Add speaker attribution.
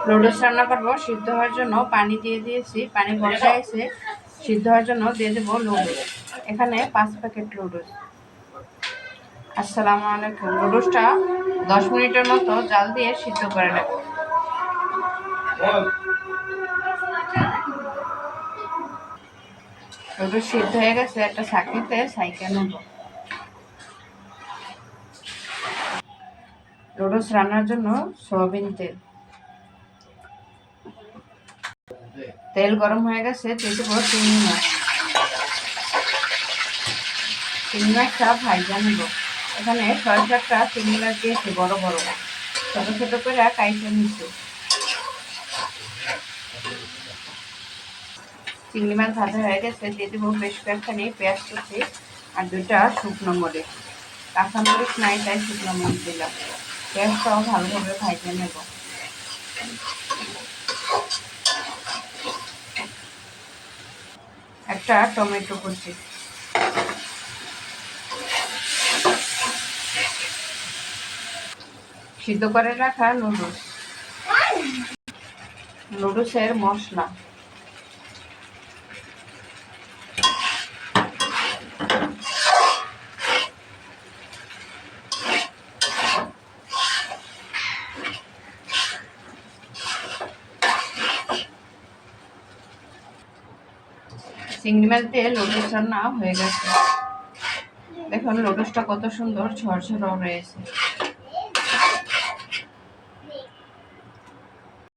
Speaker 1: Noodles রান্না করবো। সিদ্ধ হওয়ার জন্য পানি দিয়ে দিয়েছি, পানি বসাইছে। সিদ্ধ হওয়ার জন্য দিয়ে দেবো নুডলস। এখানে 5 প্যাকেট নুডলস। আসসালামু আলাইকুম। নুডলসটা 10 মিনিটের মতো জাল দিয়ে সিদ্ধ করে নেব। নুডলস সিদ্ধ হয়ে গেছে, একটা ছাঁকনিতে ছাঁকে নেব। নুডলস রান্নার জন্য সয়াবিন তেল গরম হয়ে গেছে, দিয়ে দেবো চিংড়ি মাছ। চিংড়ি মাছটা ভাজা নেব। এখানে 6-7টা চিংড়ি মাছ দিয়েছি, বড় বড় ছোট ছোট করে কাইটে নিচ্ছি। চিংড়ি মাছ ভাজা হয়ে গেছে, দিয়ে দেবো বেশ কয়েকখানি পেঁয়াজ কুচি আর 2টা শুকনো মরিচ। কাঁচা মরিচ নাই, তাই শুকনো মরিচ দিলাম। পেঁয়াজটাও ভালোভাবে ভাজে নেব। একটা টমেটো কুচি, সিদ্ধ করে রাখা নুডলসের মশলা, চিংড়ি মাছ দিয়ে নুডলস রান্না হয়ে গেছে। দেখুন নুডলসটা কত সুন্দর ঝরঝর রয়েছে।